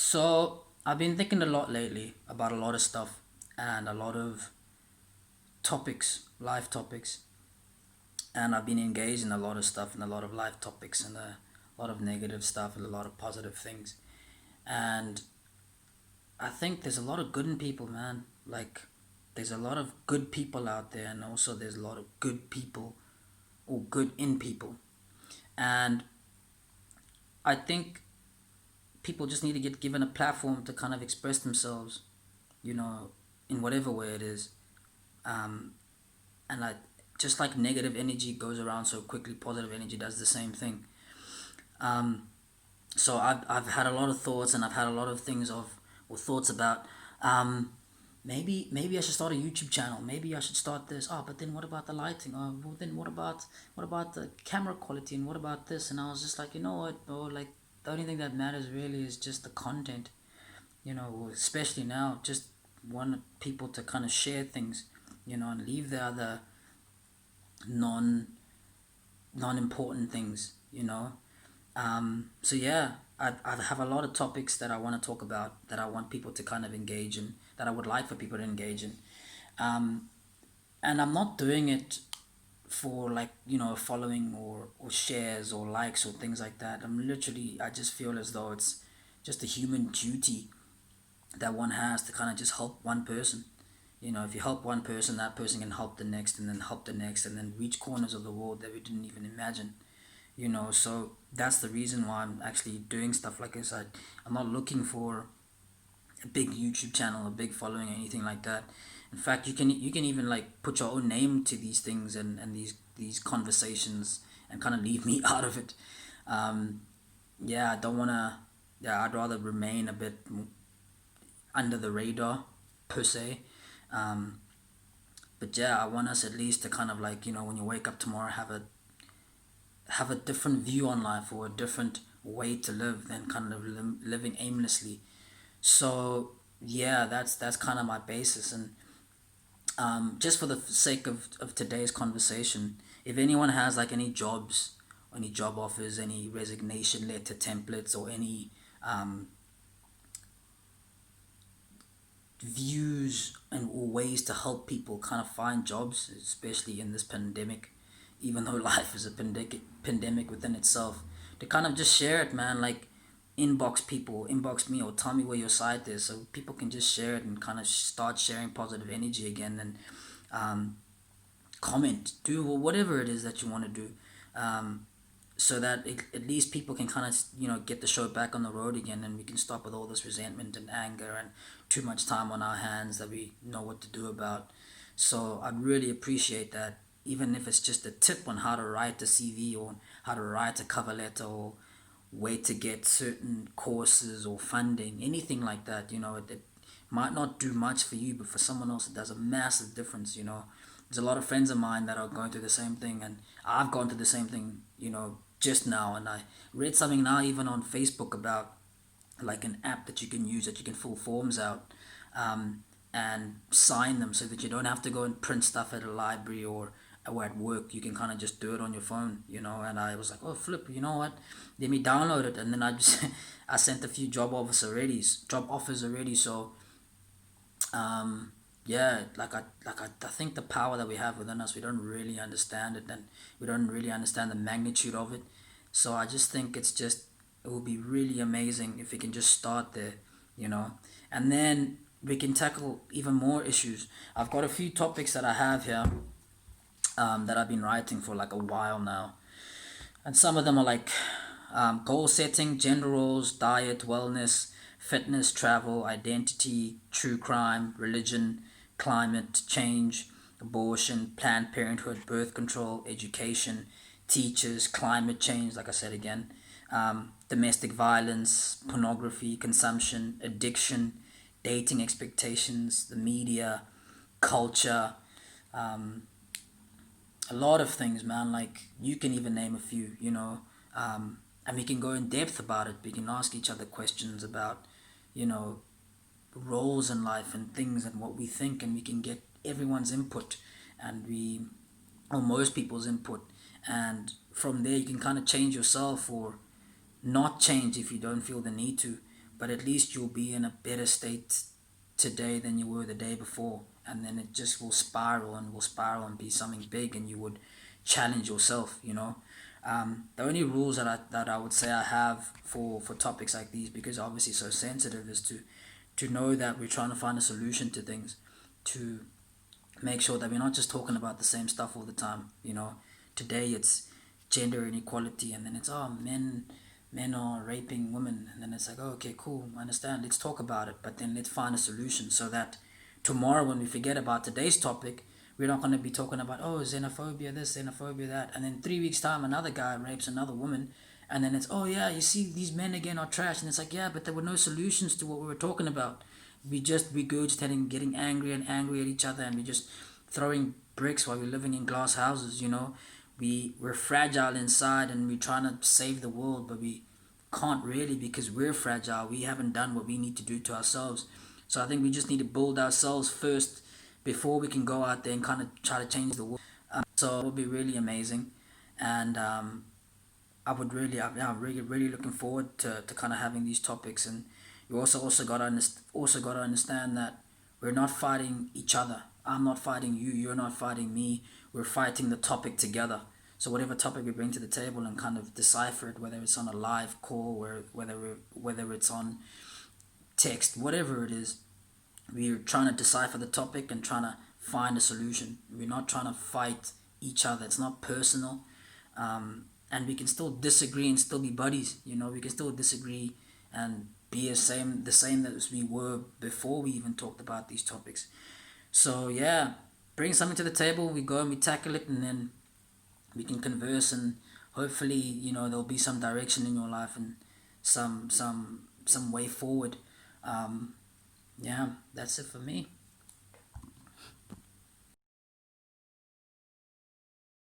So I've been thinking a lot lately about a lot of stuff and a lot of topics, life topics, and I've been engaged in a lot of stuff and a lot of life topics and a lot of negative stuff and a lot of positive things. And I think there's a lot of good in people, man. Like there's a lot of good people out there, and also there's a lot of good people or good in people. And I think people just need to get given a platform to kind of express themselves, you know, in whatever way it is. Um, and like just like negative energy goes around so quickly, positive energy does the same thing. um, so I've had a lot of thoughts, and I've had a lot of things of or thoughts about, um, maybe I should start a YouTube channel, maybe I should start this. Oh, but then what about the lighting? Oh, well, then what about the camera quality, and what about this? And I was just like, you know what, oh, like the only thing that matters really is just the content, especially now. Just want people to kind of share things, and leave the other non non-important things, so yeah, I have a lot of topics that I want to talk about, that I want people to kind of engage in, that I would like for people to engage in. um, and I'm not doing it for, like, following or shares or likes or things like that. I just feel as though it's just a human duty that one has to kind of just help one person. If you help one person, that person can help the next, and then help the next, and then reach corners of the world that we didn't even imagine. So that's the reason why I'm actually doing stuff like this. I'm not looking for a big YouTube channel, a big following, or anything like that. In fact, you can even like put your own name to these things, and these conversations, and kind of leave me out of it. um, yeah, I don't want to. Yeah, I'd rather remain a bit under the radar, per se. um, but yeah, I want us at least to kind of, like, when you wake up tomorrow, have a different view on life, or a different way to live than kind of living aimlessly. So yeah, that's kind of my basis. And just for the sake of today's conversation, if anyone has like any jobs, any job offers, any resignation letter templates, or any um, views and or ways to help people kind of find jobs, especially in this pandemic, even though life is a pandemic within itself, to kind of just share it, man. Like, inbox me, or tell me where your site is, so people can just share it and kind of start sharing positive energy again. And um, comment, do whatever it is that you want to do. Um, so that at least people can kind of, get the show back on the road again, and we can stop with all this resentment and anger and too much time on our hands that we know what to do about. So I'd really appreciate that, even if it's just a tip on how to write a CV, or how to write a cover letter, or way to get certain courses or funding, anything like that. It might not do much for you, but for someone else it does a massive difference. There's a lot of friends of mine that are going through the same thing, and I've gone through the same thing, just now. And I read something now, even on Facebook, about like an app that you can use, that you can fill forms out, um, and sign them, so that you don't have to go and print stuff at a library, or at work. You can kind of just do it on your phone. And I was like, oh, flip, you know what? Let me download it. And then I just I sent a few job offers already. So yeah, I think the power that we have within us, we don't really understand it, and we don't really understand the magnitude of it. So I just think it would be really amazing if we can just start there, you know, and then we can tackle even more issues. I've got a few topics that I have here, that I've been writing for like a while now, and some of them are like, goal setting, gender roles, diet, wellness, fitness, travel, identity, true crime, religion, climate change, abortion, Planned Parenthood, birth control, education, teachers, climate change, like I said again, domestic violence, pornography, consumption, addiction, dating expectations, the media, culture, a lot of things, man. Like, you can even name a few, and we can go in depth about it. We can ask each other questions about, you know, roles in life and things, and what we think, and we can get everyone's input, and or most people's input. And from there, you can kind of change yourself, or not change if you don't feel the need to. but at least you'll be in a better state today than you were the day before, and then it just will spiral and be something big, and you would challenge yourself, you know. The only rules that I would say I have for topics like these, because obviously so sensitive, is to know that we're trying to find a solution to things, to make sure that we're not just talking about the same stuff all the time, you know. Today it's gender inequality, and then it's, oh, men are raping women, and then it's like, oh, okay, cool, I understand, let's talk about it, but then let's find a solution, so that tomorrow when we forget about today's topic, we're not going to be talking about, oh, xenophobia this, xenophobia that, and then 3 weeks time another guy rapes another woman, and then it's, oh yeah, you see, these men again are trash, and it's like, yeah, but there were no solutions to what we were talking about. We just regurgitating, getting angry and angry at each other, and we just throwing bricks while we're living in glass houses, you know. We're fragile inside, and we're trying to save the world, but we can't really, because we're fragile. We haven't done what we need to do to ourselves. So I think we just need to build ourselves first before we can go out there and kind of try to change the world. So it would be really amazing, and I would really, I'm really, really looking forward to kind of having these topics. And you also got to understand that we're not fighting each other. I'm not fighting you. You're not fighting me. We're fighting the topic together. So whatever topic we bring to the table and kind of decipher it, whether it's on a live call, whether it's on text, whatever it is, we're trying to decipher the topic and trying to find a solution. We're not trying to fight each other. It's not personal. And we can still disagree and still be buddies. You know, we can still disagree and be the same as we were before we even talked about these topics. So yeah, bring something to the table. We go and we tackle it, and then we can converse, and hopefully, you know, there'll be some direction in your life and some way forward. Yeah, that's it for me.